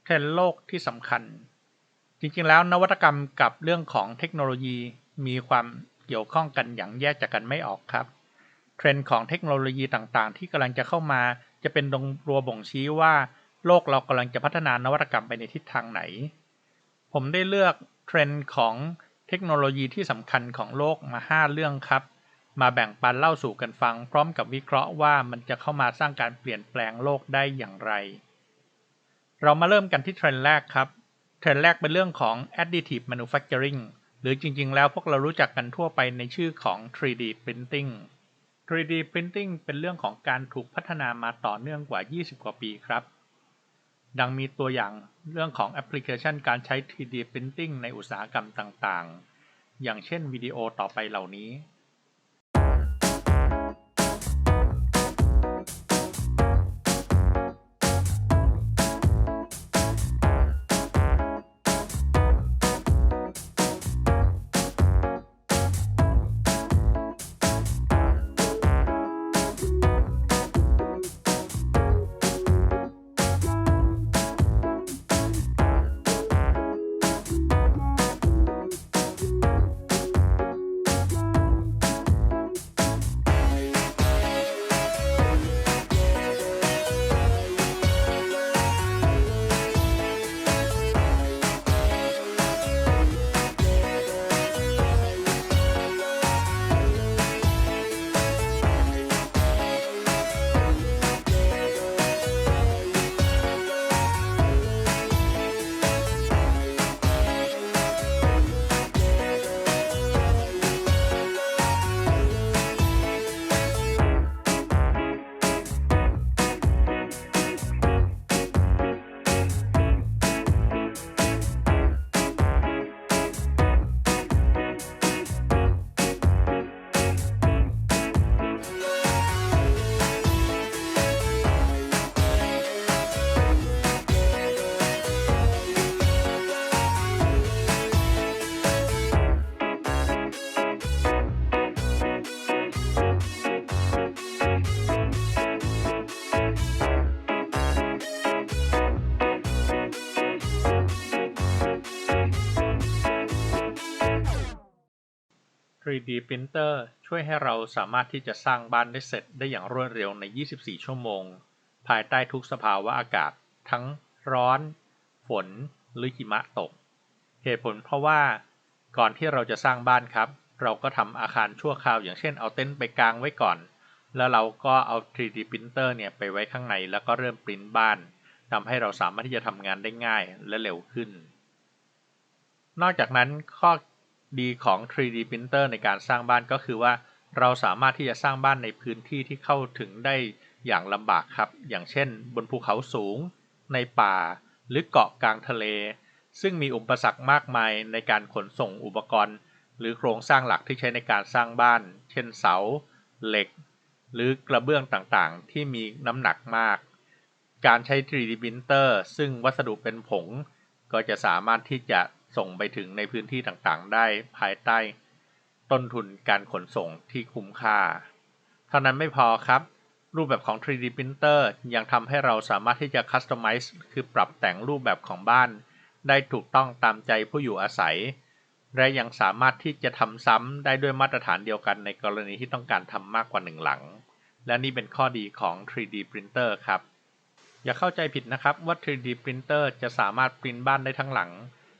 รนด์โลกที่สำคัญจริงๆแล้วนวัตกรรมกับเรื่องของเทคโนโลยีมีความเกี่ยวข้องกันอย่างแยกจากกันไม่ออกครับเทรนด์ของเทคโนโลยีต่างๆที่กำลังจะเข้ามาจะเป็นตัวบ่งชี้ว่าโลกเรากำลังจะพัฒนานวัตกรรมไปในทิศทางไหนผมได้เลือกเทรนด์ของเทคโนโลยีที่สำคัญของโลกมา5เรื่องครับมาแบ่งปันเล่าสู่กันฟังพร้อมกับวิเคราะห์ว่ามันจะเข้ามาสร้างการเปลี่ยนแปลงโลกได้อย่างไรเรามาเริ่มกันที่เทรนด์แรกครับเทรนด์แรกเป็นเรื่องของ additive manufacturing หรือจริงๆแล้วพวกเรารู้จักกันทั่วไปในชื่อของ 3D printing 3D printing เป็นเรื่องของการถูกพัฒนามาต่อเนื่องกว่า20กว่าปีครับดังมีตัวอย่างเรื่องของแอปพลิเคชันการใช้ 3D printing ในอุตสาหกรรมต่างๆอย่างเช่นวิดีโอต่อไปเหล่านี้ 3D Printer ช่วยให้เราสามารถที่จะสร้างบ้านได้เสร็จได้อย่างรวดเร็วใน24ชั่วโมงภายใต้ทุกสภาวะอากาศทั้งร้อนฝนหรือหิมะตกเหตุผลเพราะว่าก่อนที่เราจะสร้างบ้านครับเราก็ทำอาคารชั่วคราวอย่างเช่นเอาเต็นท์ไปกางไว้ก่อนแล้วเราก็เอา 3D Printer เนี่ยไปไว้ข้างในแล้วก็เริ่มปริ้นบ้านทำให้เราสามารถที่จะทำงานได้ง่ายและเร็วขึ้นนอกจากนั้นข้อดีของ 3D Printer ในการสร้างบ้านก็คือว่าเราสามารถที่จะสร้างบ้านในพื้นที่ที่เข้าถึงได้อย่างลำบากครับอย่างเช่นบนภูเขาสูงในป่าหรือเกาะกลางทะเลซึ่งมีอุปสรรคมากมายในการขนส่งอุปกรณ์หรือโครงสร้างหลักที่ใช้ในการสร้างบ้านเช่นเสาเหล็กหรือกระเบื้องต่างๆที่มีน้ำหนักมากการใช้ 3D Printer ซึ่งวัสดุเป็นผงก็จะสามารถที่จะส่งไปถึงในพื้นที่ต่างๆได้ภายใต้ต้นทุนการขนส่งที่คุ้มค่าเท่านั้นไม่พอครับรูปแบบของ 3D Printer ยังทำให้เราสามารถที่จะ Customize คือปรับแต่งรูปแบบของบ้านได้ถูกต้องตามใจผู้อยู่อาศัยและยังสามารถที่จะทำซ้ำได้ด้วยมาตรฐานเดียวกันในกรณีที่ต้องการทำมากกว่า1หลังและนี่เป็นข้อดีของ 3D Printer ครับอย่าเข้าใจผิดนะครับว่า 3D Printer จะสามารถปริ้นบ้านได้ทั้งหลัง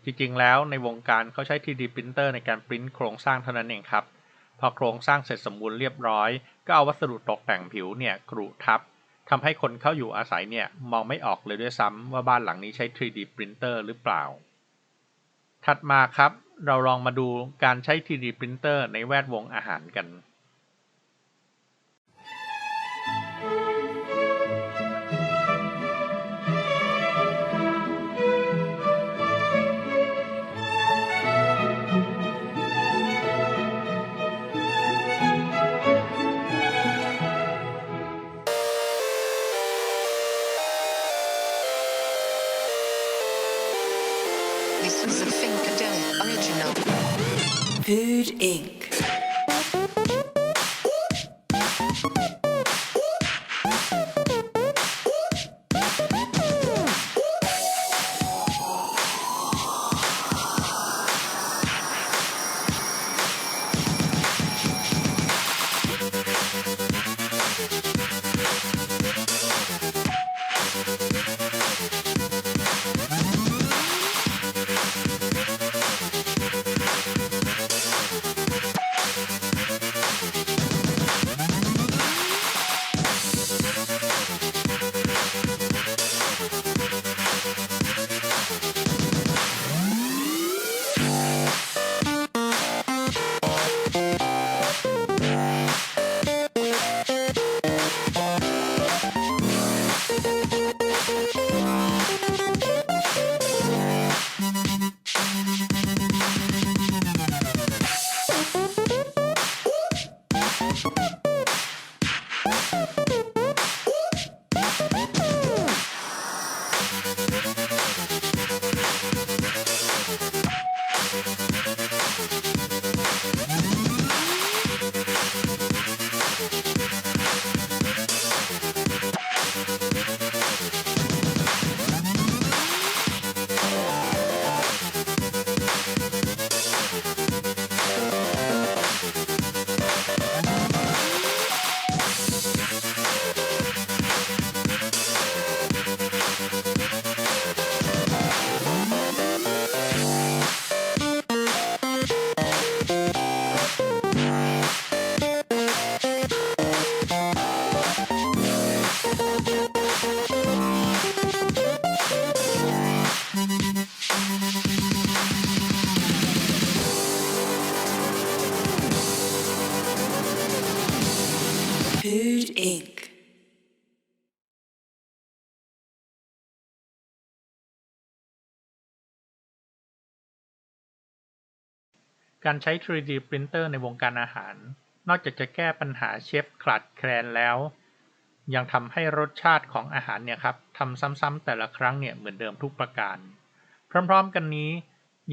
จริงๆแล้วในวงการเขาใช้ 3D Printer ในการปริ้นโครงสร้างเท่านั้นเองครับพอโครงสร้างเสร็จสมบูรณ์เรียบร้อยก็เอาวัสดุตกแต่งผิวเนี่ยกรุทับทำให้คนเข้าอยู่อาศัยเนี่ยมองไม่ออกเลยด้วยซ้ำว่าบ้านหลังนี้ใช้ 3D Printer หรือเปล่าถัดมาครับเราลองมาดูการใช้ 3D Printer ในแวดวงอาหารกันThis was a Funkadelic original. Food Inc. การใช้ 3D printer ในวงการอาหารนอกจากจะแก้ปัญหาเชฟขาดแคลนแล้วยังทำให้รสชาติของอาหารเนี่ยครับทำซ้ำๆแต่ละครั้งเนี่ยเหมือนเดิมทุกประการพร้อมๆกันนี้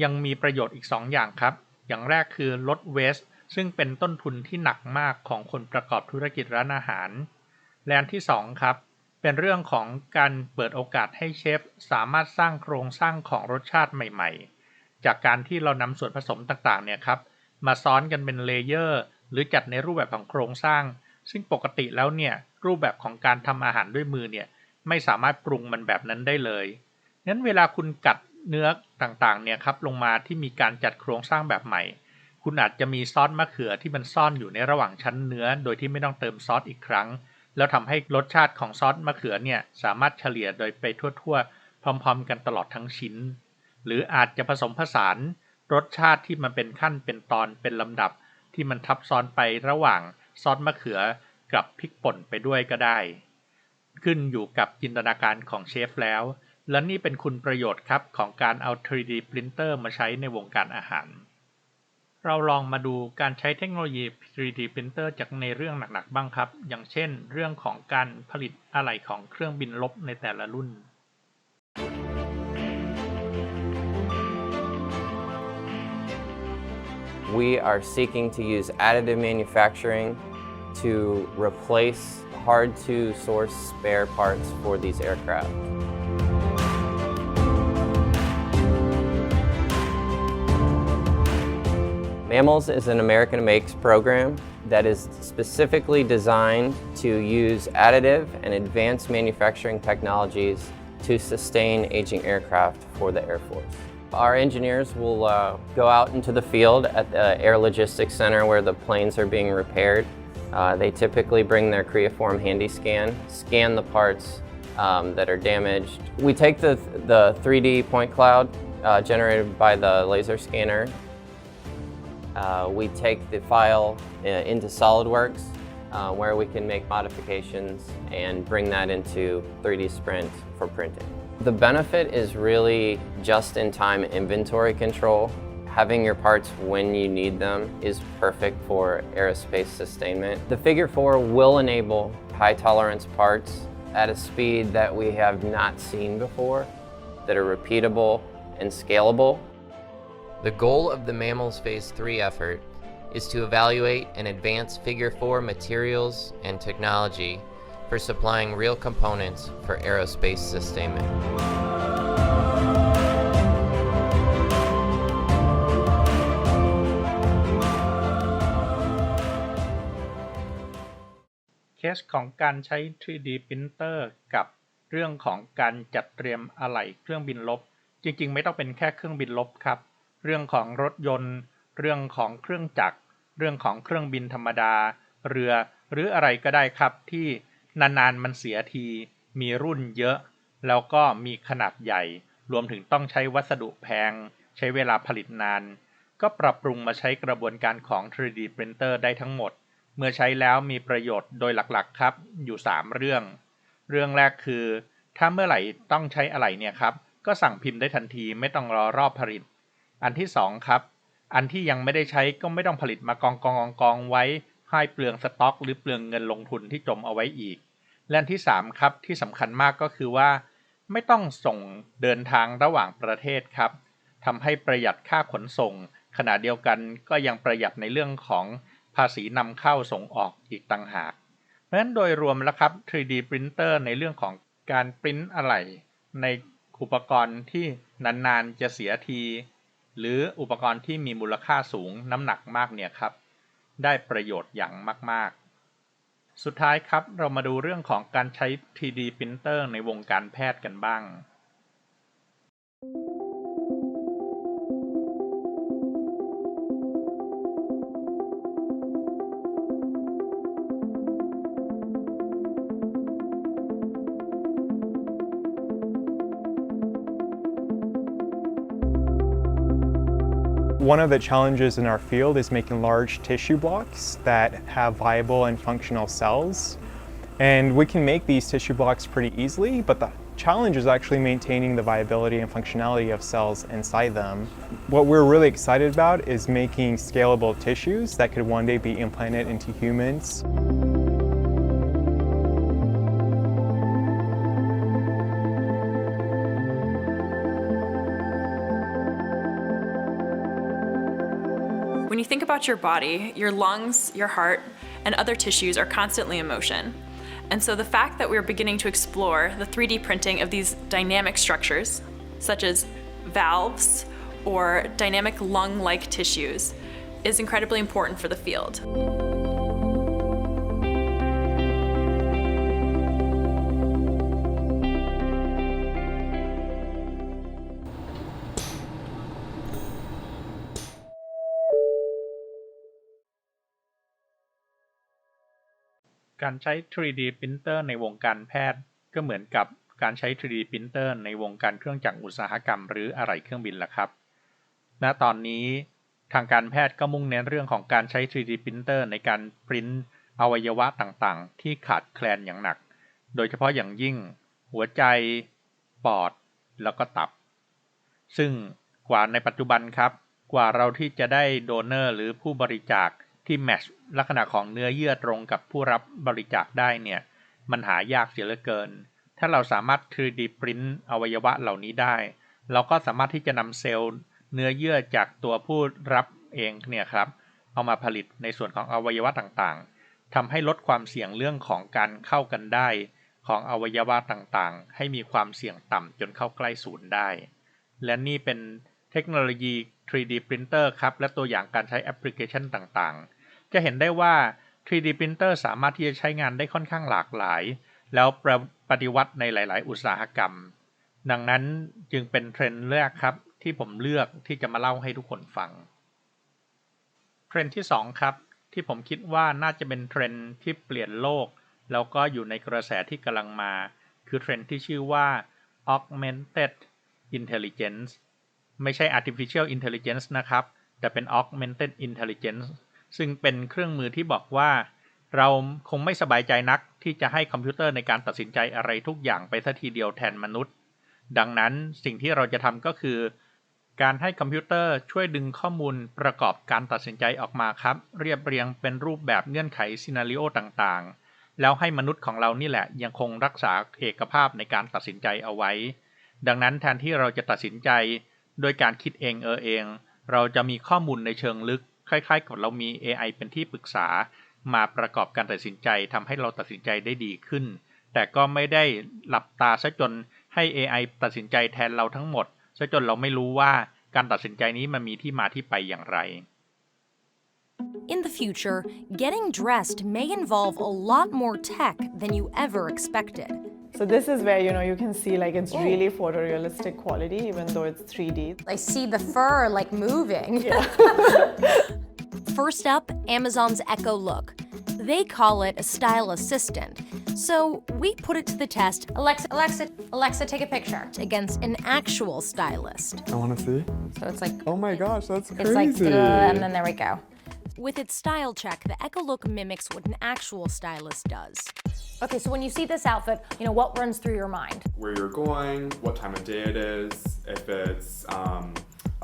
ยังมีประโยชน์อีก2 อย่างครับอย่างแรกคือลดเวสต์ซึ่งเป็นต้นทุนที่หนักมากของคนประกอบธุรกิจร้านอาหารและอันที่2ครับเป็นเรื่องของการเปิดโอกาสให้เชฟสามารถสร้างโครงสร้างของรสชาติใหม่ๆจากการที่เรานำส่วนผสมต่างๆเนี่ยครับมาซ้อนกันเป็นเลเยอร์หรือจัดในรูปแบบของโครงสร้างซึ่งปกติแล้วเนี่ยรูปแบบของการทำอาหารด้วยมือเนี่ยไม่สามารถปรุงมันแบบนั้นได้เลยงั้นเวลาคุณกัดเนื้อต่างๆเนี่ยครับลงมาที่มีการจัดโครงสร้างแบบใหม่คุณอาจจะมีซอสมะเขือที่มันซ่อนอยู่ในระหว่างชั้นเนื้อโดยที่ไม่ต้องเติมซอสอีกครั้งแล้วทำให้รสชาติของซอสมะเขือเนี่ยสามารถเฉลี่ยโดยไปทั่วๆพร้อมๆกันตลอดทั้งชิ้นหรืออาจจะผสมผสานรสชาติที่มันเป็นขั้นเป็นตอนเป็นลำดับที่มันทับซ้อนไประหว่างซอสมะเขือกับพริกป่นไปด้วยก็ได้ขึ้นอยู่กับจินตนาการของเชฟแล้วและนี่เป็นคุณประโยชน์ครับของการเอา 3D printer มาใช้ในวงการอาหารเราลองมาดูการใช้เทคโนโลยี 3D printer จากในเรื่องหนักๆบ้างครับอย่างเช่นเรื่องของการผลิตอะไหล่ของเครื่องบินรบในแต่ละรุ่นWe are seeking to use additive manufacturing to replace hard-to-source spare parts for these aircraft. Mammals is an American Makes program that is specifically designed to use additive and advanced manufacturing technologies to sustain aging aircraft for the Air Force. Our engineers will go out into the field at the Air Logistics Center where the planes are being repaired. They typically bring their Creaform handy scan the parts that are damaged. We take the 3D point cloud generated by the laser scanner. We take the file into SolidWorks where we can make modifications and bring that into 3D Sprint for printing. The benefit is really just-in-time inventory control. Having your parts when you need them is perfect for aerospace sustainment. The Figure 4 will enable high-tolerance parts at a speed that we have not seen before, that are repeatable and scalable. The goal of the Mammals Phase 3 effort is to evaluate and advance Figure 4 materials and technology for supplying real components for aerospace sustainment. Case ของการใช้ 3D printer กับเรื่องของการจัดเตรียมอะไหล่เครื่องบินรบจริงๆไม่ต้องเป็นแค่เครื่องบินรบครับเรื่องของรถยนต์เรื่องของเครื่องจักรเรื่องของเครื่องบินธรรมดาเรือหรืออะไรก็ได้ครับที่นานๆมันเสียทีมีรุ่นเยอะแล้วก็มีขนาดใหญ่รวมถึงต้องใช้วัสดุแพงใช้เวลาผลิตนานก็ปรับปรุงมาใช้กระบวนการของ 3D printer ได้ทั้งหมดเมื่อใช้แล้วมีประโยชน์โดยหลักๆครับอยู่3เรื่องแรกคือถ้าเมื่อไหร่ต้องใช้อะไหล่เนี่ยครับก็สั่งพิมพ์ได้ทันทีไม่ต้องรอรอบผลิตอันที่2ครับอันที่ยังไม่ได้ใช้ก็ไม่ต้องผลิตมากองไว้ให้เปลืองสต็อกหรือเปลืองเงินลงทุนที่จมเอาไว้อีกและอันที่3ครับที่สำคัญมากก็คือว่าไม่ต้องส่งเดินทางระหว่างประเทศครับทำให้ประหยัดค่าขนส่งขณะเดียวกันก็ยังประหยัดในเรื่องของภาษีนำเข้าส่งออกอีกต่างหากเพราะฉะนั้นโดยรวมแล้วครับ 3D printer ในเรื่องของการปริ้นอะไหล่ในอุปกรณ์ที่นานๆจะเสียทีหรืออุปกรณ์ที่มีมูลค่าสูงน้ำหนักมากเนี่ยครับได้ประโยชน์อย่างมากๆสุดท้ายครับเรามาดูเรื่องของการใช้ 3D printer ในวงการแพทย์กันบ้างOne of the challenges in our field is making large tissue blocks that have viable and functional cells. And we can make these tissue blocks pretty easily, but the challenge is actually maintaining the viability and functionality of cells inside them. What we're really excited about is making scalable tissues that could one day be implanted into humans. When you think about your body, your lungs, your heart, and other tissues are constantly in motion. And so the fact that we're beginning to explore the 3D printing of these dynamic structures, such as valves or dynamic lung-like tissues, is incredibly important for the field.การใช้ 3D พรินเตอร์ในวงการแพทย์ก็เหมือนกับการใช้ 3D พรินเตอร์ในวงการเครื่องจักรอุตสาหกรรมหรืออะไหล่เครื่องบินล่ะครับณตอนนี้ทางการแพทย์ก็มุ่งเน้นเรื่องของการใช้ 3D พรินเตอร์ในการพรินท์อวัยวะต่างๆที่ขาดแคลนอย่างหนักโดยเฉพาะอย่างยิ่งหัวใจปอดแล้วก็ตับซึ่งกว่าในปัจจุบันครับกว่าเราที่จะได้โดเนอร์หรือผู้บริจาคที่แมทช์ลักษณะของเนื้อเยื่อตรงกับผู้รับบริจาคได้เนี่ยมันหายากเสียเหลือเกินถ้าเราสามารถ 3D พรินท์อวัยวะเหล่านี้ได้เราก็สามารถที่จะนำเซลล์เนื้อเยื่อจากตัวผู้รับเองเนี่ยครับเอามาผลิตในส่วนของอวัยวะต่างๆทำให้ลดความเสี่ยงเรื่องของการเข้ากันได้ของอวัยวะต่างๆให้มีความเสี่ยงต่ำจนเข้าใกล้ศูนย์ได้และนี่เป็นเทคโนโลยี 3D พรินเตอร์ครับและตัวอย่างการใช้แอปพลิเคชันต่างๆจะเห็นได้ว่า 3D พรินเตอร์สามารถที่จะใช้งานได้ค่อนข้างหลากหลายแล้วปฏิวัติในหลายๆอุตสาหกรรมดังนั้นจึงเป็นเทรนด์แรกครับที่ผมเลือกที่จะมาเล่าให้ทุกคนฟังเทรนด์ที่2ครับที่ผมคิดว่าน่าจะเป็นเทรนด์ที่เปลี่ยนโลกแล้วก็อยู่ในกระแสที่กำลังมาคือเทรนด์ที่ชื่อว่า augmented intelligence ไม่ใช่ artificial intelligence นะครับแต่เป็น augmented intelligence ซึ่งเป็นเครื่องมือที่บอกว่าเราคงไม่สบายใจนักที่จะให้คอมพิวเตอร์ในการตัดสินใจอะไรทุกอย่างไปซะทีเดียวแทนมนุษย์ดังนั้นสิ่งที่เราจะทำก็คือการให้คอมพิวเตอร์ช่วยดึงข้อมูลประกอบการตัดสินใจออกมาครับเรียบเรียงเป็นรูปแบบเงื่อนไขซีนาริโอต่างๆแล้วให้มนุษย์ของเรานี่แหละยังคงรักษาเอกภาพในการตัดสินใจเอาไว้ดังนั้นแทนที่เราจะตัดสินใจโดยการคิดเองเราจะมีข้อมูลในเชิงลึกคล้ายๆกับเรามี AI เป็นที่ปรึกษามาประกอบการตัดสินใจทำให้เราตัดสินใจได้ดีขึ้นแต่ก็ไม่ได้หลับตาซะจนให้ AI ตัดสินใจแทนเราทั้งหมดซะจนเราไม่รู้ว่าการตัดสินใจนี้มันมีที่มาที่ไปอย่างไร In the future, getting dressed may involve a lot more tech than you ever expected. So this is where, you can see like it's really photorealistic quality even though it's 3D. I see the fur like moving. Yeah. First up, Amazon's Echo Look. They call it a style assistant. So we put it to the test. Alexa, take a picture against an actual stylist. I want to see. So it's like, oh my gosh, that's crazy. It's like, and then there we go. With its style check, the Echo Look mimics what an actual stylist does. Okay, so when you see this outfit, what runs through your mind? Where you're going, what time of day it is, if it's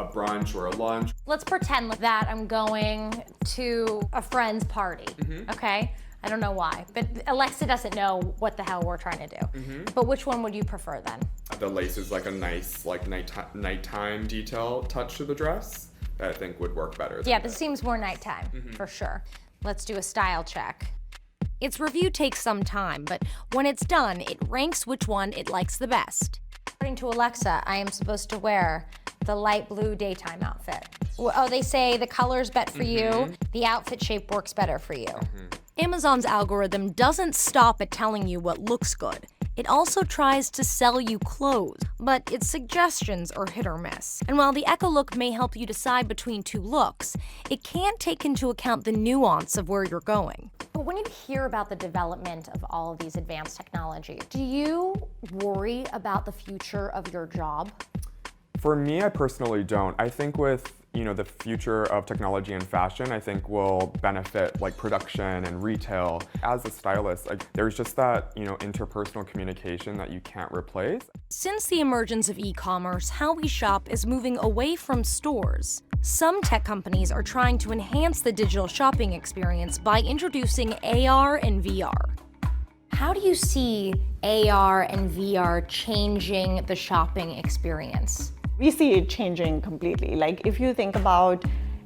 a brunch or a lunch. Let's pretend that I'm going to a friend's party, okay? I don't know why, but Alexa doesn't know what the hell we're trying to do. But which one would you prefer then? The lace is like a nice nighttime detail touch to the dress that I think would work better. Yeah, this seems more nighttime, for sure. Let's do a style check. Its review takes some time, but when it's done, it ranks which one it likes the best. According to Alexa, I am supposed to wear the light blue daytime outfit. Oh, they say the color's better for you, the outfit shape works better for you. Amazon's algorithm doesn't stop at telling you what looks good. It also tries to sell you clothes, but its suggestions are hit or miss. And while the Echo Look may help you decide between two looks, it can't take into account the nuance of where you're going. But when you hear about the development of all of these advanced technologies, do you worry about the future of your job? For me, I personally don't. I think with the future of technology and fashion, I think will benefit like production and retail. As a stylist, there's just that interpersonal communication that you can't replace. Since the emergence of e-commerce, how we shop is moving away from stores. Some tech companies are trying to enhance the digital shopping experience by introducing AR and VR. How do you see AR and VR changing the shopping experience? We see it changing completely. Like if you think about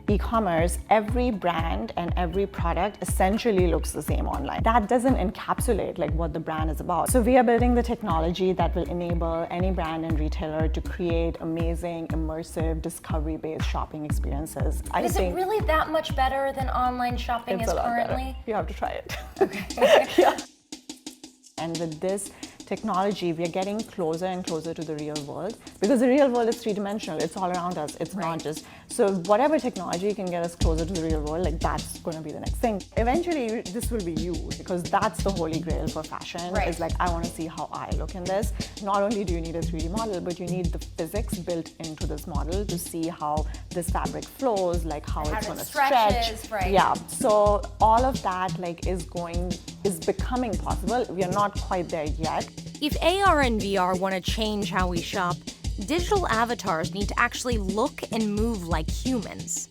e-commerce, every brand and every product essentially looks the same online. That doesn't encapsulate like what the brand is about. So we are building the technology that will enable any brand and retailer to create amazing, immersive, discovery-based shopping experiences. Is it really that much better than online shopping is currently? You have to try it. Okay. Yeah. And with this technology, we are getting closer and closer to the real world because the real world is three-dimensional. It's all around us. It's not just... So whatever technology can get us closer to the real world, like that's going to be the next thing. Eventually, this will be you because that's the holy grail for fashion. Right. Is like, I want to see how I look in this. Not only do you need a 3D model, but you need the physics built into this model to see how this fabric flows, like how it's going to stretch. Right. Yeah. So all of that like is becoming possible. We are not quite there yet. If AR and VR want to change how we shop, digital avatars need to actually look and move like humans.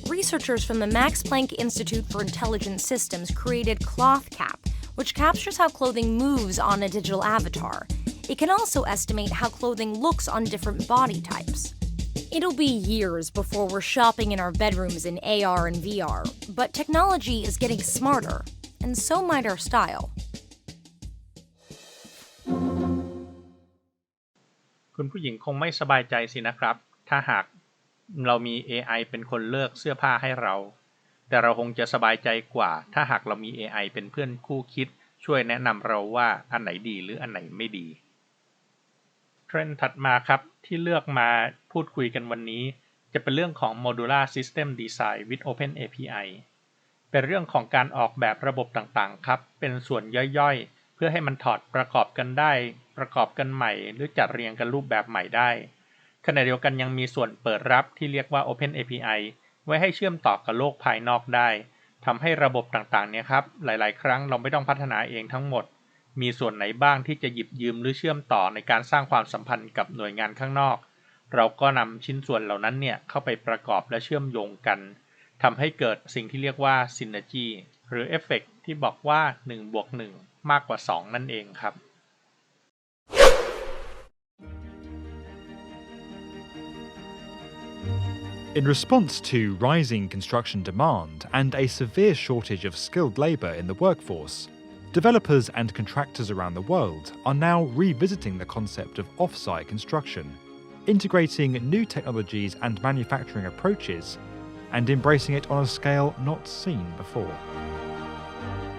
Researchers from the Max Planck Institute for Intelligent Systems created ClothCap, which captures how clothing moves on a digital avatar. It can also estimate how clothing looks on different body types. It'll be years before we're shopping in our bedrooms in AR and VR, but technology is getting smarter, and so might our style. คุณผู้หญิงคงไม่สบายใจสินะครับถ้าหากเรามี AI เป็นคนเลือกเสื้อผ้าให้เราแต่เราคงจะสบายใจกว่าถ้าหากเรามี AI เป็นเพื่อนคู่คิดช่วยแนะนำเราว่าอันไหนดีหรืออันไหนไม่ดีเทรนด์ถัดมาครับที่เลือกมาพูดคุยกันวันนี้จะเป็นเรื่องของ Modular System Design with Open API เป็นเรื่องของการออกแบบระบบต่างๆครับเป็นส่วนย่อยๆเพื่อให้มันถอดประกอบกันได้ประกอบกันใหม่หรือจัดเรียงกันรูปแบบใหม่ได้ขณะเดียวกันยังมีส่วนเปิดรับที่เรียกว่า Open API ไว้ให้เชื่อมต่อกับโลกภายนอกได้ทำให้ระบบต่างๆเนี่ยครับหลายๆครั้งเราไม่ต้องพัฒนาเองทั้งหมดมีส่วนไหนบ้างที่จะหยิบยืมหรือเชื่อมต่อในการสร้างความสัมพันธ์กับหน่วยงานข้างนอกเราก็นำชิ้นส่วนเหล่านั้นเนี่ยเข้าไปประกอบและเชื่อมโยงกันทำให้เกิดสิ่งที่เรียกว่า Synergy หรือ Effect ที่บอกว่า 1+1 มากกว่า 2 นั่นเองครับIn response to rising construction demand and a severe shortage of skilled labour in the workforce, developers and contractors around the world are now revisiting the concept of off-site construction, integrating new technologies and manufacturing approaches, and embracing it on a scale not seen before.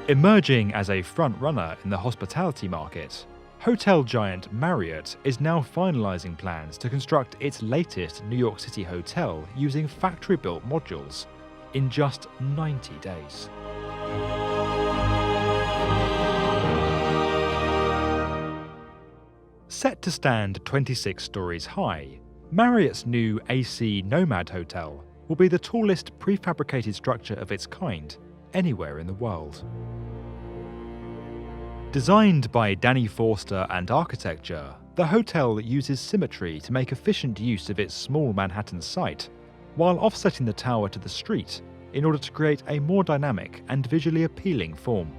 Emerging as a front-runner in the hospitality market, hotel giant Marriott is now finalizing plans to construct its latest New York City hotel using factory-built modules in just 90 days. Set to stand 26 stories high, Marriott's new AC Nomad Hotel will be the tallest prefabricated structure of its kind anywhere in the world. Designed by Danny Forster and Architecture, the hotel uses symmetry to make efficient use of its small Manhattan site, while offsetting the tower to the street in order to create a more dynamic and visually appealing form.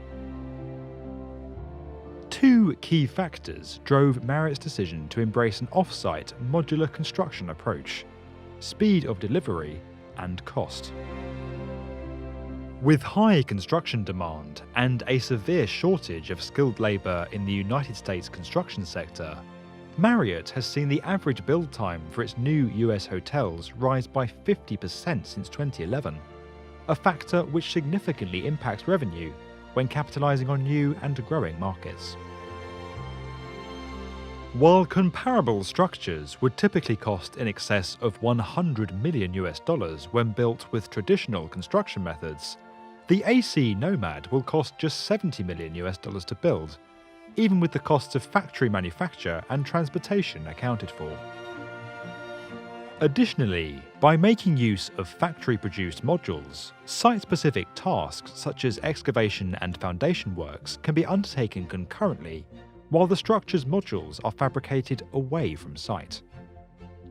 Two key factors drove Marriott's decision to embrace an off-site modular construction approach: speed of delivery and cost. With high construction demand and a severe shortage of skilled labour in the United States construction sector, Marriott has seen the average build time for its new US hotels rise by 50% since 2011, a factor which significantly impacts revenue when capitalising on new and growing markets. While comparable structures would typically cost in excess of $100 million when built with traditional construction methods, the AC Nomad will cost just $70 million to build, even with the costs of factory manufacture and transportation accounted for. Additionally, by making use of factory-produced modules, site-specific tasks such as excavation and foundation works can be undertaken concurrently, while the structure's modules are fabricated away from site.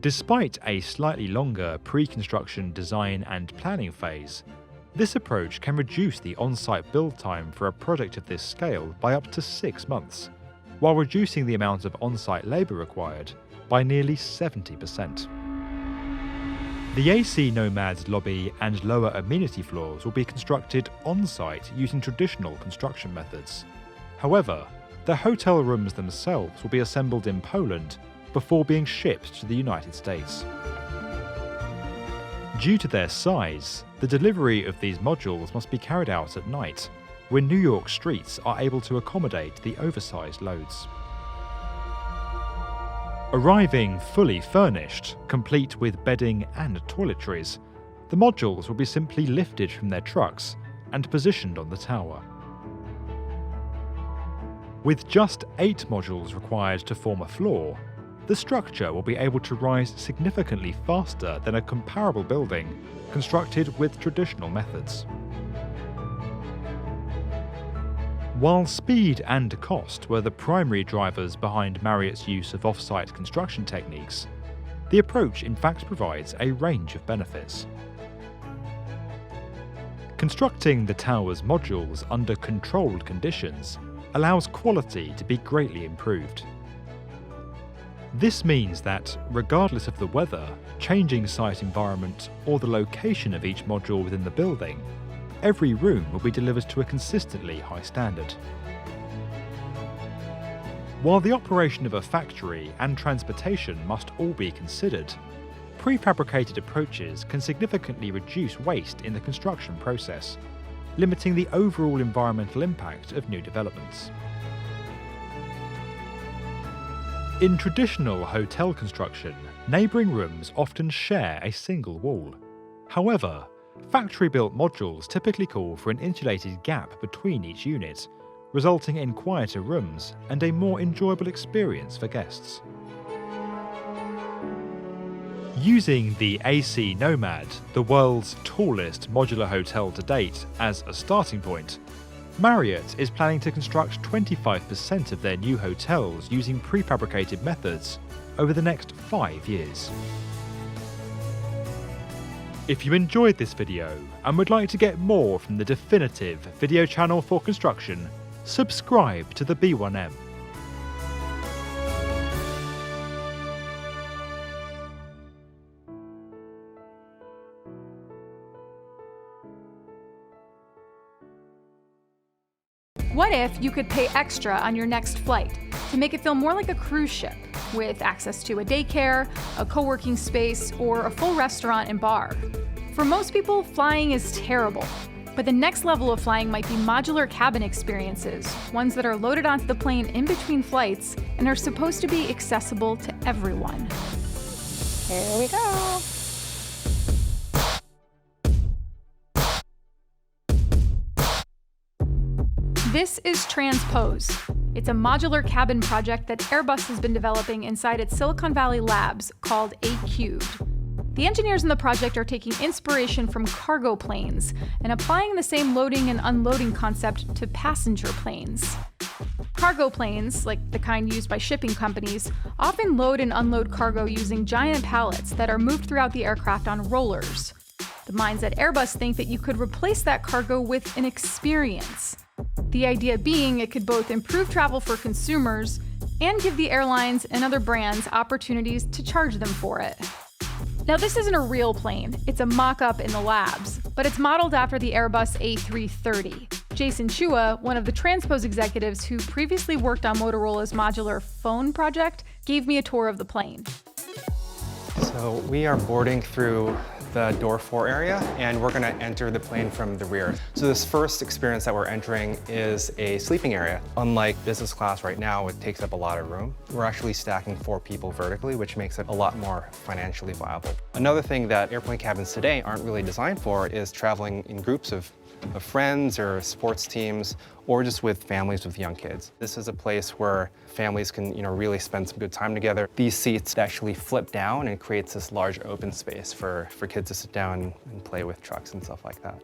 Despite a slightly longer pre-construction design and planning phase, this approach can reduce the on-site build time for a project of this scale by up to 6 months, while reducing the amount of on-site labour required by nearly 70%. The AC Nomad's lobby and lower amenity floors will be constructed on-site using traditional construction methods. However, the hotel rooms themselves will be assembled in Poland before being shipped to the United States. Due to their size, the delivery of these modules must be carried out at night, when New York streets are able to accommodate the oversized loads. Arriving fully furnished, complete with bedding and toiletries, the modules will be simply lifted from their trucks and positioned on the tower. With just 8 modules required to form a floor, the structure will be able to rise significantly faster than a comparable building constructed with traditional methods. While speed and cost were the primary drivers behind Marriott's use of off-site construction techniques, the approach in fact provides a range of benefits. Constructing the tower's modules under controlled conditions allows quality to be greatly improved. This means that, regardless of the weather, changing site environment, or the location of each module within the building, every room will be delivered to a consistently high standard. While the operation of a factory and transportation must all be considered, prefabricated approaches can significantly reduce waste in the construction process, limiting the overall environmental impact of new developments. In traditional hotel construction, neighbouring rooms often share a single wall. However, factory-built modules typically call for an insulated gap between each unit, resulting in quieter rooms and a more enjoyable experience for guests. Using the AC Nomad, the world's tallest modular hotel to date, as a starting point, Marriott is planning to construct 25% of their new hotels using prefabricated methods over the next 5 years. If you enjoyed this video and would like to get more from the definitive video channel for construction, subscribe to the B1M. What if you could pay extra on your next flight to make it feel more like a cruise ship, with access to a daycare, a co-working space, or a full restaurant and bar? For most people, flying is terrible. But the next level of flying might be modular cabin experiences, ones that are loaded onto the plane in between flights and are supposed to be accessible to everyone. Here we go. This is Transpose. It's a modular cabin project that Airbus has been developing inside its Silicon Valley labs called A-Cubed. The engineers in the project are taking inspiration from cargo planes and applying the same loading and unloading concept to passenger planes. Cargo planes, like the kind used by shipping companies, often load and unload cargo using giant pallets that are moved throughout the aircraft on rollers. The minds at Airbus think that you could replace that cargo with an experience. The idea being it could both improve travel for consumers and give the airlines and other brands opportunities to charge them for it. Now, this isn't a real plane. It's a mock-up in the labs, but it's modeled after the Airbus A330. Jason Chua, one of the Transpose executives who previously worked on Motorola's modular phone project, gave me a tour of the plane. So we are boarding through the door 4 area, and we're gonna enter the plane from the rear. So this first experience that we're entering is a sleeping area. Unlike business class right now, it takes up a lot of room. We're actually stacking 4 people vertically, which makes it a lot more financially viable. Another thing that airplane cabins today aren't really designed for is traveling in groups of of friends or sports teams, or just with families with young kids. This is a place where families can, really spend some good time together. These seats actually flip down and creates this large open space for kids to sit down and play with trucks and stuff like that.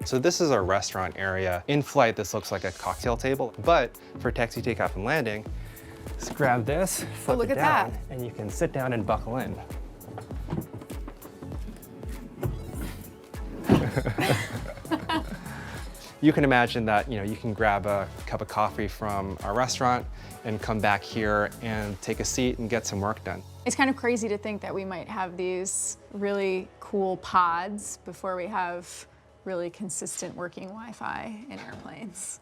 So this is our restaurant area. In flight, this looks like a cocktail table, but for taxi takeoff and landing, just grab this, flip look it at down, that. and you can sit down and buckle in. You can imagine that, you can grab a cup of coffee from our restaurant and come back here and take a seat and get some work done. It's kind of crazy to think that we might have these really cool pods before we have really consistent working Wi-Fi in airplanes.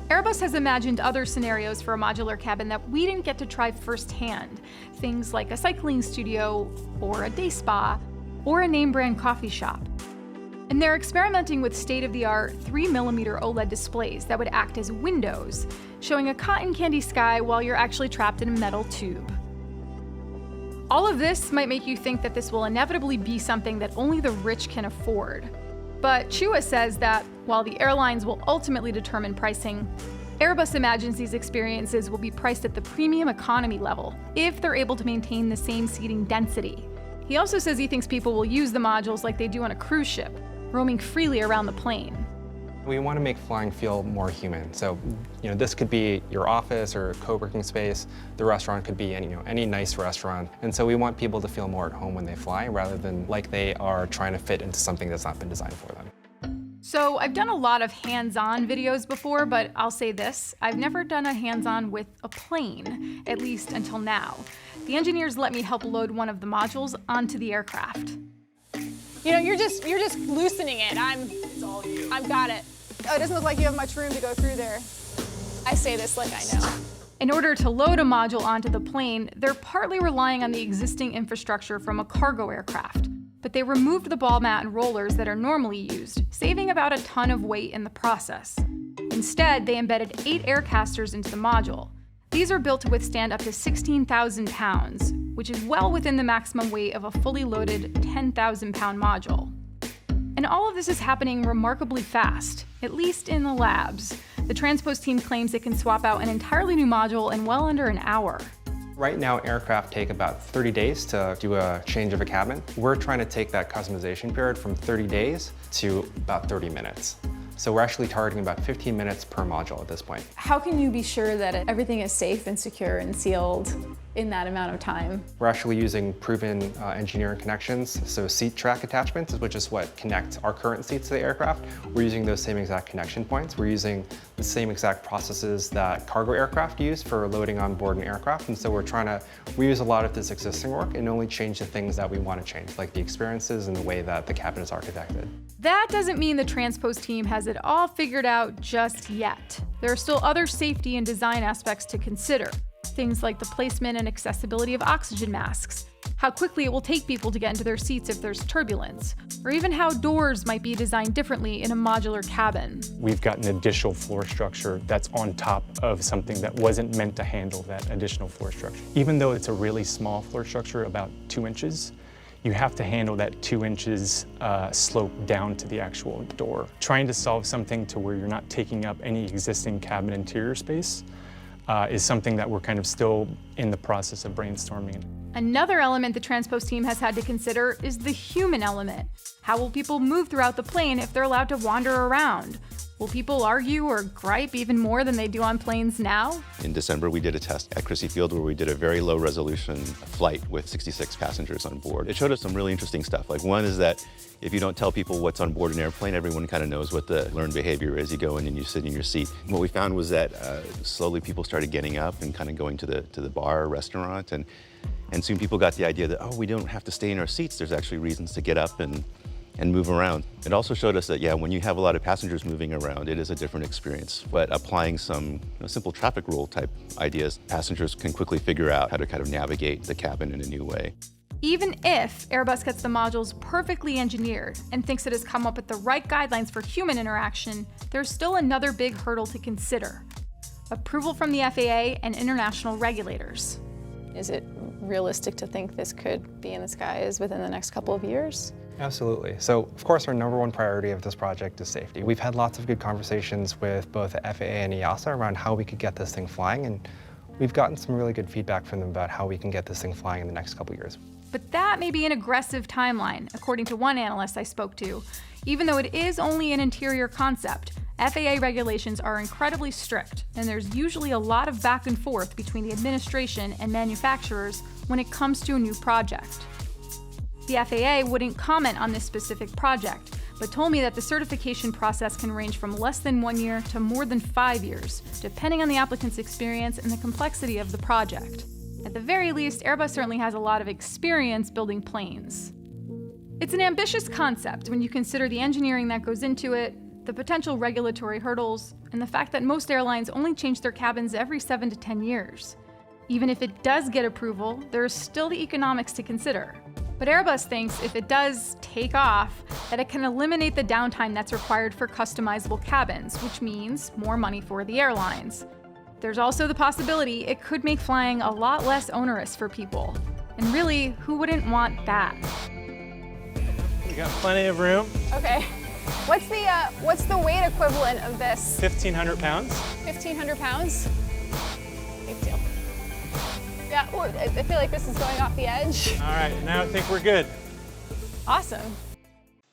Airbus has imagined other scenarios for a modular cabin that we didn't get to try firsthand. Things like a cycling studio, or a day spa, or a name brand coffee shop. And they're experimenting with state-of-the-art 3mm OLED displays that would act as windows, showing a cotton candy sky while you're actually trapped in a metal tube. All of this might make you think that this will inevitably be something that only the rich can afford. But Chua says that while the airlines will ultimately determine pricing, Airbus imagines these experiences will be priced at the premium economy level if they're able to maintain the same seating density. He also says he thinks people will use the modules like they do on a cruise ship, roaming freely around the plane. We want to make flying feel more human. So, this could be your office or co-working space. The restaurant could be any nice restaurant. And so we want people to feel more at home when they fly rather than like they are trying to fit into something that's not been designed for them. So I've done a lot of hands-on videos before, but I'll say this, I've never done a hands-on with a plane, at least until now. The engineers let me help load one of the modules onto the aircraft. You're just loosening it. It's all you. I've got it. Oh, it doesn't look like you have much room to go through there. I say this like I know. In order to load a module onto the plane, they're partly relying on the existing infrastructure from a cargo aircraft. But they removed the ball mat and rollers that are normally used, saving about a ton of weight in the process. Instead, they embedded 8 air casters into the module. These are built to withstand up to 16,000 pounds, which is well within the maximum weight of a fully loaded 10,000-pound module. And all of this is happening remarkably fast, at least in the labs. The Transpose team claims it can swap out an entirely new module in well under an hour. Right now, aircraft take about 30 days to do a change of a cabin. We're trying to take that customization period from 30 days to about 30 minutes. So we're actually targeting about 15 minutes per module at this point. How can you be sure that everything is safe and secure and sealed in that amount of time? We're actually using proven engineering connections, so seat track attachments, which is what connects our current seats to the aircraft. We're using those same exact connection points. We're using the same exact processes that cargo aircraft use for loading on board an aircraft, and so we're trying to reuse a lot of this existing work and only change the things that we want to change, like the experiences and the way that the cabin is architected. That doesn't mean the Transpose team has it all figured out just yet. There are still other safety and design aspects to consider. Things like the placement and accessibility of oxygen masks, how quickly it will take people to get into their seats if there's turbulence, or even how doors might be designed differently in a modular cabin. We've got an additional floor structure that's on top of something that wasn't meant to handle that additional floor structure. Even though it's a really small floor structure, about 2 inches, you have to handle that 2 inches slope down to the actual door. Trying to solve something to where you're not taking up any existing cabin interior space is something that we're kind of still in the process of brainstorming. Another element the Transpose team has had to consider is the human element. How will people move throughout the plane if they're allowed to wander around? Will people argue or gripe even more than they do on planes now? In December, we did a test at Crissy Field where we did a very low resolution flight with 66 passengers on board. It showed us some really interesting stuff. Like one is that if you don't tell people what's on board an airplane, everyone kind of knows what the learned behavior is. You go in and you sit in your seat. What we found was that slowly people started getting up and kind of going to the bar or restaurant. And soon people got the idea that, oh, we don't have to stay in our seats. There's actually reasons to get up and move around. It also showed us that, yeah, when you have a lot of passengers moving around, it is a different experience. But applying some simple traffic rule type ideas, passengers can quickly figure out how to kind of navigate the cabin in a new way. Even if Airbus gets the modules perfectly engineered and thinks it has come up with the right guidelines for human interaction, there's still another big hurdle to consider: approval from the FAA and international regulators. Is it realistic to think this could be in the skies within the next couple of years? Absolutely. So, of course, our number one priority of this project is safety. We've had lots of good conversations with both the FAA and EASA around how we could get this thing flying, and we've gotten some really good feedback from them about how we can get this thing flying in the next couple of years. But that may be an aggressive timeline, according to one analyst I spoke to. Even though it is only an interior concept, FAA regulations are incredibly strict, and there's usually a lot of back and forth between the administration and manufacturers when it comes to a new project. The FAA wouldn't comment on this specific project, but told me that the certification process can range from less than 1 year to more than 5 years, depending on the applicant's experience and the complexity of the project. At the very least, Airbus certainly has a lot of experience building planes. It's an ambitious concept when you consider the engineering that goes into it, the potential regulatory hurdles, and the fact that most airlines only change their cabins every 7 to 10 years. Even if it does get approval, there is still the economics to consider. But Airbus thinks if it does take off, that it can eliminate the downtime that's required for customizable cabins, which means more money for the airlines. There's also the possibility it could make flying a lot less onerous for people. And really, who wouldn't want that? We got plenty of room. Okay. What's the weight equivalent of this? 1,500 pounds. 1,500 pounds? Big deal. Yeah, ooh, I feel like this is going off the edge. All right, now I think we're good. Awesome.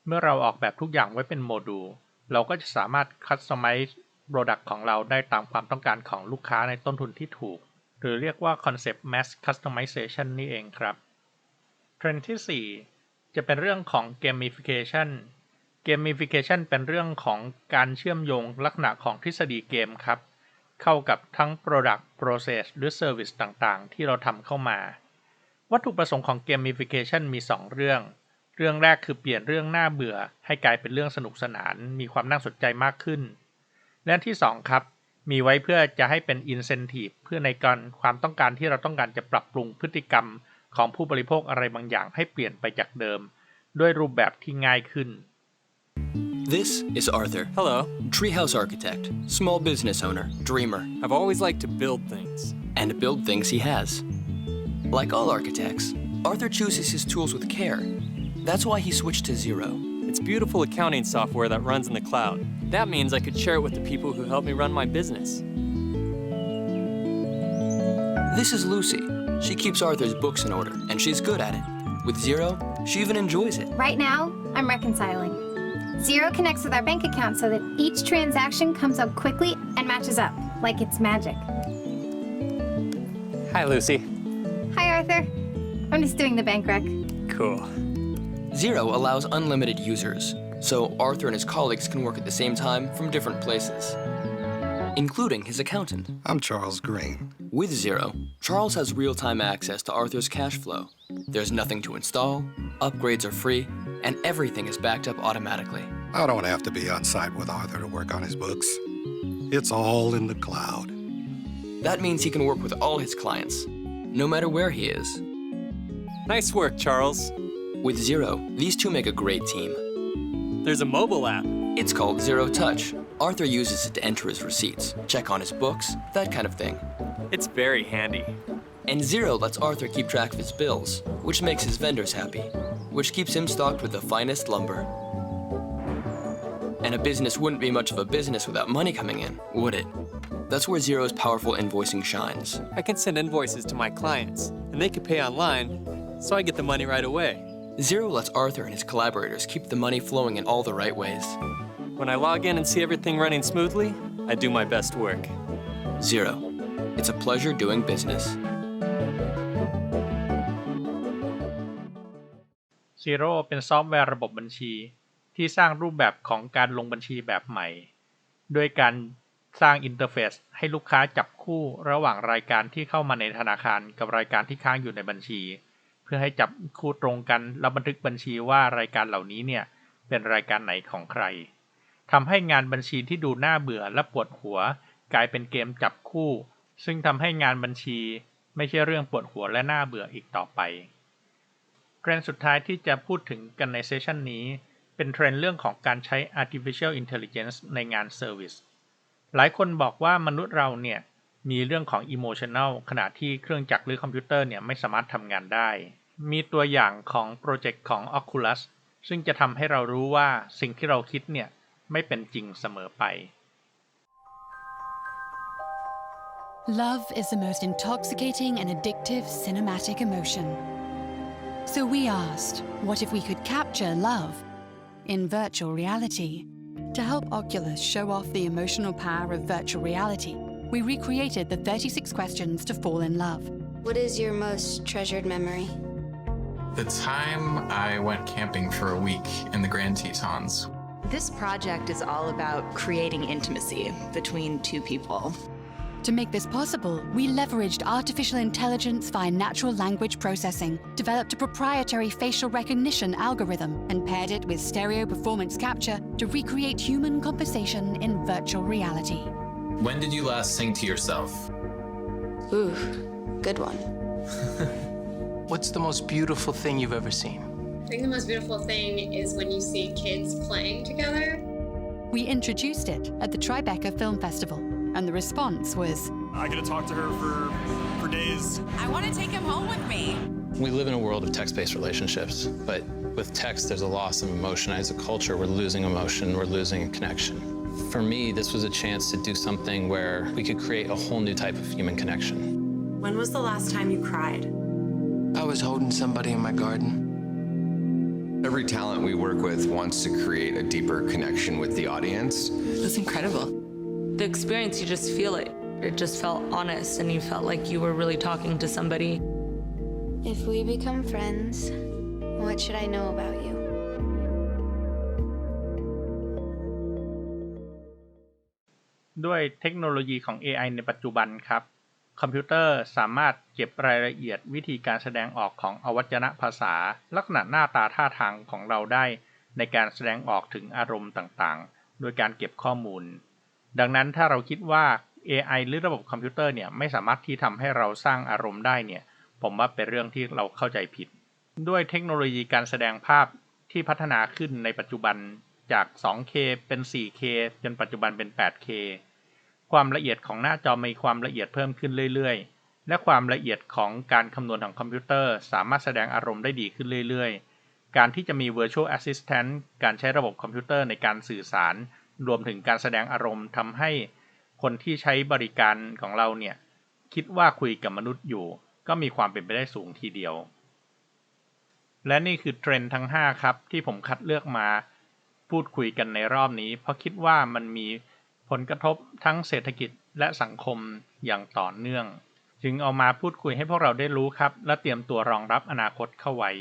เมื่อเราออกแบบทุกอย่างไว้เป็นโมดูลเราก็จะสามารถคัสตอมไมซ์โปรดักต์ของเราได้ตามความต้องการของลูกค้าในต้นทุนที่ถูกหรือเรียกว่า Concept Mass Customization นี่เองครับเทรนด์ที่ 4 จะเป็นเรื่องของ Gamification Gamification เป็นเรื่องของการเชื่อมโยงลักษณะของทฤษฎีเกมครับเข้ากับทั้ง Product Process หรือ Service ต่างๆที่เราทำเข้ามาวัตถุประสงค์ของ Gamification มี 2 เรื่องแรกคือเปลี่ยนเรื่องน่าเบื่อให้กลายเป็นเรื่องสนุกสนานมีความน่าสนใจมากขึ้นและที่ 2 ครับมีไว้เพื่อจะให้เป็น Incentive เพื่อในการความต้องการที่เราต้องการจะปรับปรุงพฤติกรรมของผู้บริโภคอะไรบางอย่างให้เปลี่ยนไปจากเดิมด้วยรูปแบบที่ง่ายขึ้นThis is Arthur. Hello. Treehouse architect, small business owner, dreamer. I've always liked to build things. And build things he has. Like all architects, Arthur chooses his tools with care. That's why he switched to Xero. It's beautiful accounting software that runs in the cloud. That means I could share it with the people who help me run my business. This is Lucy. She keeps Arthur's books in order, and she's good at it. With Xero, she even enjoys it. Right now, I'm reconciling. Xero connects with our bank account so that each transaction comes up quickly and matches up, like it's magic. Hi, Lucy. Hi, Arthur. I'm just doing the bank rec. Cool. Xero allows unlimited users, so Arthur and his colleagues can work at the same time from different places, including his accountant. I'm Charles Green. With Xero, Charles has real-time access to Arthur's cash flow. There's nothing to install, upgrades are free, and everything is backed up automatically. I don't have to be on site with Arthur to work on his books. It's all in the cloud. That means he can work with all his clients, no matter where he is. Nice work, Charles. With Xero, these two make a great team. There's a mobile app. It's called Xero Touch. Arthur uses it to enter his receipts, check on his books, that kind of thing. It's very handy. And Xero lets Arthur keep track of his bills, which makes his vendors happy, which keeps him stocked with the finest lumber. And a business wouldn't be much of a business without money coming in, would it? That's where Xero's powerful invoicing shines. I can send invoices to my clients, and they can pay online, so I get the money right away. Xero lets Arthur and his collaborators keep the money flowing in all the right ways. When I log in and see everything running smoothly, I do my best work. Xero. It's a pleasure doing business. Xero เป็นซอฟต์แวร์ระบบบัญชีที่สร้างรูปแบบของการลงบัญชีแบบใหม่ด้วยการสร้างอินเทอร์เฟซให้ลูกค้าจับคู่ระหว่างรายการที่เข้ามาในธนาคารกับรายการที่ค้างอยู่ในบัญชีเพื่อให้จับคู่ตรงกันแล้วบันทึกบัญชีว่ารายการเหล่านี้เนี่ยเป็นรายการไหนของใครทำให้งานบัญชีที่ดูน่าเบื่อและปวดหัวกลายเป็นเกมจับคู่ซึ่งทำให้งานบัญชีไม่ใช่เรื่องปวดหัวและน่าเบื่ออีกต่อไปเทรนด์สุดท้ายที่จะพูดถึงกันในเซสชันนี้เป็นเทรนด์เรื่องของการใช้ Artificial Intelligence ในงาน Service หลายคนบอกว่ามนุษย์เราเนี่ยมีเรื่องของ Emotional ขณะที่เครื่องจักรหรือคอมพิวเตอร์เนี่ยไม่สามารถทำงานได้มีตัวอย่างของโปรเจกต์ของ Oculus ซึ่งจะทำให้เรารู้ว่าสิ่งที่เราคิดเนี่ยไม่เป็นจริงเสมอไป Love is the most intoxicating and addictive cinematic emotion. So we asked, what if we could capture love in virtual reality? To help Oculus show off the emotional power of virtual reality, we recreated the 36 questions to fall in love. What is your most treasured memory? The time I went camping for a week in the Grand Tetons. This project is all about creating intimacy between two people. To make this possible, we leveraged artificial intelligence via natural language processing, developed a proprietary facial recognition algorithm, and paired it with stereo performance capture to recreate human conversation in virtual reality. When did you last sing to yourself? Ooh, good one. What's the most beautiful thing you've ever seen? I think the most beautiful thing is when you see kids playing together. We introduced it at the Tribeca Film Festival, and the response was, I get to talk to her for days. I want to take him home with me. We live in a world of text-based relationships, but with text, there's a loss of emotion. As a culture, we're losing emotion, we're losing connection. For me, this was a chance to do something where we could create a whole new type of human connection. When was the last time you cried? I was holding somebody in my garden. Every talent we work with wants to create a deeper connection with the audience. It was incredible. The experience, you just feel it. It just felt honest and you felt like you were really talking to somebody. If we become friends, what should I know about you? ด้วยเทคโนโลยีของ AI ในปัจจุบันครับคอมพิวเตอร์สามารถเก็บรายละเอียดวิธีการแสดงออกของอวัจนภาษาลักษณะหน้าตาท่าทางของเราได้ในการแสดงออกถึงอารมณ์ต่างๆโดยการเก็บข้อมูลดังนั้นถ้าเราคิดว่า AI หรือระบบคอมพิวเตอร์เนี่ยไม่สามารถที่ทำให้เราสร้างอารมณ์ได้เนี่ยผมว่าเป็นเรื่องที่เราเข้าใจผิดด้วยเทคโนโลยีการแสดงภาพที่พัฒนาขึ้นในปัจจุบันจาก 2K เป็น 4K จนปัจจุบันเป็น 8K ความละเอียดของหน้าจอมีความละเอียดเพิ่มขึ้นเรื่อยๆและความละเอียดของการคำนวณของคอมพิวเตอร์สามารถแสดงอารมณ์ได้ดีขึ้นเรื่อยๆการที่จะมี Virtual Assistant การใช้ระบบคอมพิวเตอร์ในการสื่อสารรวมถึงการแสดงอารมณ์ทำให้คนที่ใช้บริการของเราเนี่ยคิดว่าคุยกับมนุษย์อยู่ก็มีความเป็นไปได้สูงทีเดียวและนี่คือเทรนด์ทั้ง5ครับที่ผมคัดเลือกมาพูดคุยกันในรอบนี้เพราะคิดว่ามันมีผลกระทบทั้งเศรษฐกิจและสังคมอย่างต่อเนื่องจึงเอามาพูดคุยให้พวกเราได้รู้ครับและเตรียมตัวรองรับอนาคตเข้าไว้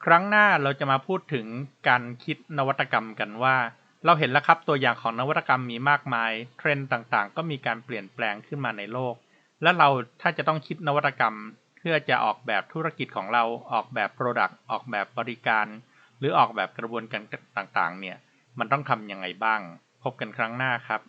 ครั้งหน้าเราจะมาพูดถึงการคิดนวัตกรรมกันว่าเราเห็นแล้วครับตัวอย่างของนวัตกรรมมีมากมายเทรนด์ต่างๆก็มีการเปลี่ยนแปลงขึ้นมาในโลกและเราถ้าจะต้องคิดนวัตกรรมเพื่อจะออกแบบธุรกิจของเราออกแบบ Product ออกแบบบริการหรือออกแบบกระบวนการต่างๆเนี่ยมันต้องทำยังไงบ้างพบกันครั้งหน้าครับ